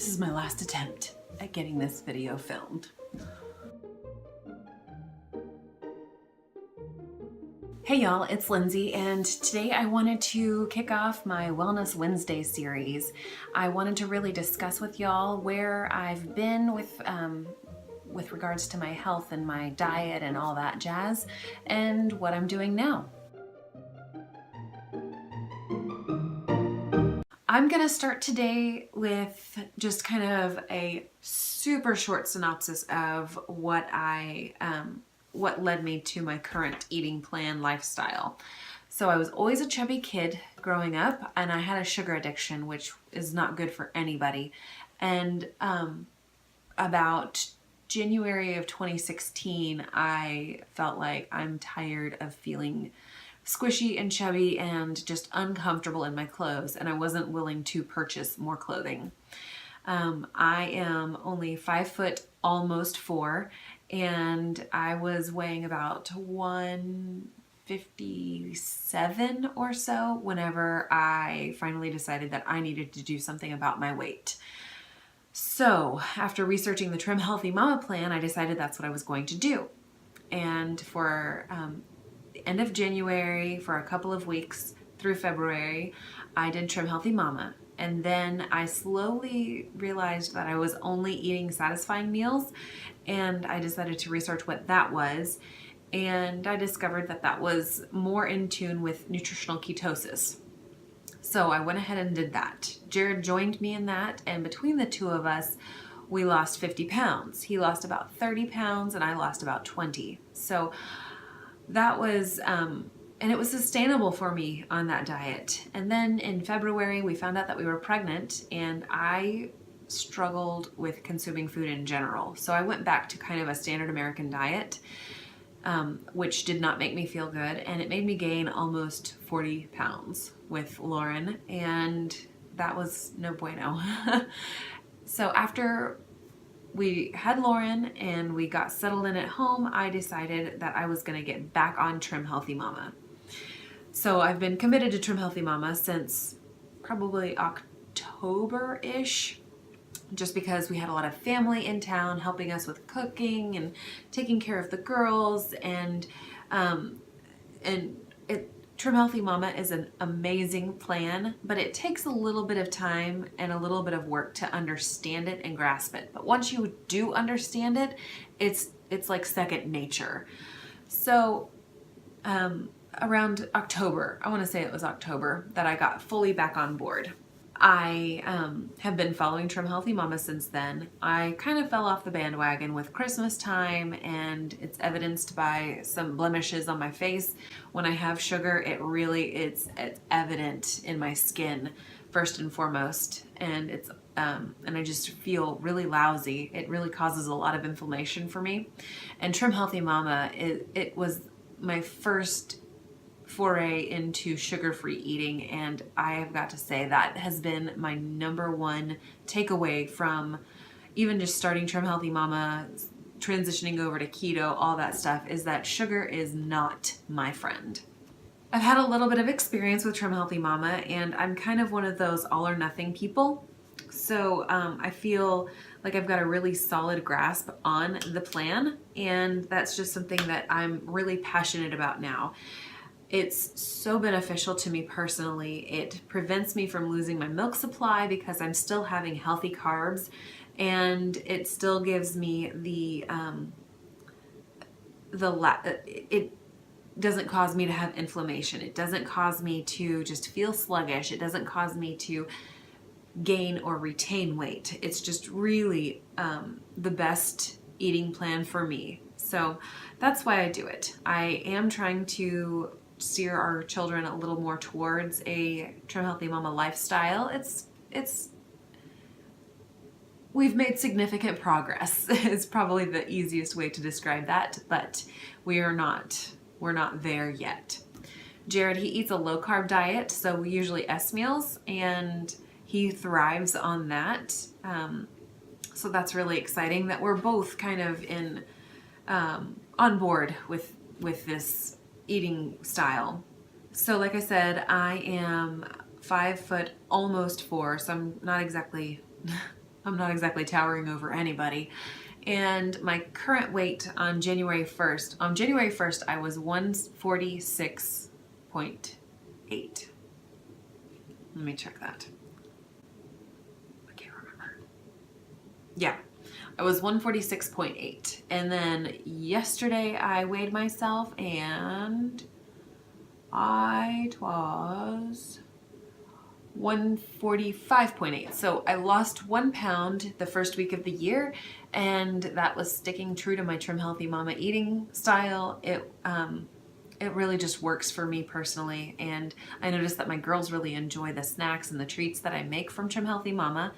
This is my last attempt at getting this video filmed. Hey y'all, it's Lindsay, and today I wanted to kick off my Wellness Wednesday series. I wanted to really discuss with y'all where I've been with regards to my health and my diet and all that jazz, and what I'm doing now. I'm gonna start today with just kind of a super short synopsis of what led me to my current eating plan lifestyle. So I was always a chubby kid growing up, and I had a sugar addiction, which is not good for anybody. And about January of 2016, I felt like I'm tired of feeling squishy and chubby and just uncomfortable in my clothes, and I wasn't willing to purchase more clothing. I am only 5 foot, almost 4, and I was weighing about 157 or so whenever I finally decided that I needed to do something about my weight. So after researching the Trim Healthy Mama plan, I decided that's what I was going to do. And for the end of January, for a couple of weeks through February, I did Trim Healthy Mama. And then I slowly realized that I was only eating satisfying meals, and I decided to research what that was. And I discovered that that was more in tune with nutritional ketosis. So I went ahead and did that. Jared joined me in that, and between the two of us, we lost 50 pounds. He lost about 30 pounds, and I lost about 20. So that was, and it was sustainable for me on that diet. And then in February, we found out that we were pregnant, and I struggled with consuming food in general. So I went back to kind of a standard American diet, which did not make me feel good, and it made me gain almost 40 pounds with Lauren, and that was no bueno. So after we had Lauren and we got settled in at home, I decided that I was going to get back on Trim Healthy Mama. So I've been committed to Trim Healthy Mama since probably October-ish, just because we had a lot of family in town helping us with cooking and taking care of the girls, and Trim Healthy Mama is an amazing plan, but it takes a little bit of time and a little bit of work to understand it and grasp it. But once you do understand it, it's like second nature. So around October, I want to say it was October, that I got fully back on board. I have been following Trim Healthy Mama since then. I kind of fell off the bandwagon with Christmas time, and it's evidenced by some blemishes on my face. When I have sugar, it's evident in my skin first and foremost, and and I just feel really lousy. It really causes a lot of inflammation for me. And Trim Healthy Mama, it was my first foray into sugar-free eating, and I have got to say that has been my number one takeaway from even just starting Trim Healthy Mama, transitioning over to keto, all that stuff, is that sugar is not my friend. I've had a little bit of experience with Trim Healthy Mama, and I'm kind of one of those all or nothing people. So I feel like I've got a really solid grasp on the plan, and that's just something that I'm really passionate about now. It's so beneficial to me personally. It prevents me from losing my milk supply because I'm still having healthy carbs, and it still gives me it doesn't cause me to have inflammation. It doesn't cause me to just feel sluggish. It doesn't cause me to gain or retain weight. It's just really the best eating plan for me. So that's why I do it. I am trying to steer our children a little more towards a Trim Healthy Mama lifestyle. We've made significant progress. It's probably the easiest way to describe that, but we're not there yet. Jared, he eats a low carb diet, so we usually S meals, and he thrives on that. So that's really exciting that we're both kind of on board with this eating style. So like I said, I am 5 foot, almost 4, so I'm not exactly I'm not exactly towering over anybody. And my current weight on January 1st, I was 146.8. Let me check that. I can't remember. Yeah, I was 146.8. And then yesterday I weighed myself and I was 145.8. So I lost 1 pound the first week of the year, and that was sticking true to my Trim Healthy Mama eating style. It really just works for me personally, and I noticed that my girls really enjoy the snacks and the treats that I make from Trim Healthy Mama.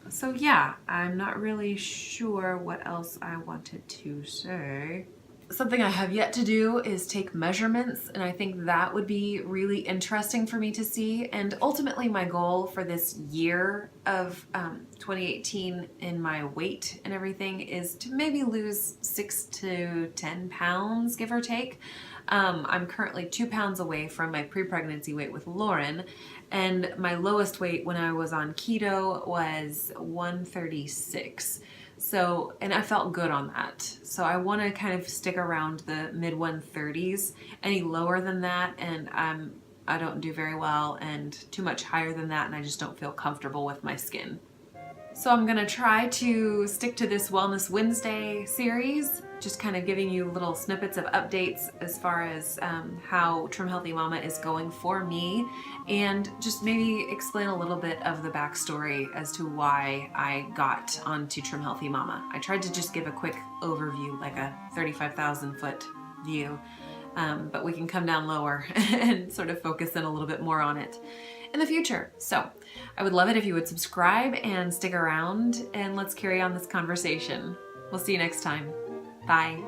So yeah, I'm not really sure what else I wanted to say. Something I have yet to do is take measurements, and I think that would be really interesting for me to see. And ultimately my goal for this year of 2018 in my weight and everything is to maybe lose 6 to 10 pounds, give or take. I'm currently 2 pounds away from my pre-pregnancy weight with Lauren, and my lowest weight when I was on keto was 136. So, and I felt good on that. So I want to kind of stick around the mid 130s. Any lower than that, and I don't do very well, and too much higher than that, and I just don't feel comfortable with my skin. So I'm gonna try to stick to this Wellness Wednesday series, just kind of giving you little snippets of updates as far as how Trim Healthy Mama is going for me, and just maybe explain a little bit of the backstory as to why I got onto Trim Healthy Mama. I tried to just give a quick overview, like a 35,000 foot view, but we can come down lower and sort of focus in a little bit more on it in the future. So I would love it if you would subscribe and stick around, and let's carry on this conversation. We'll see you next time. Bye.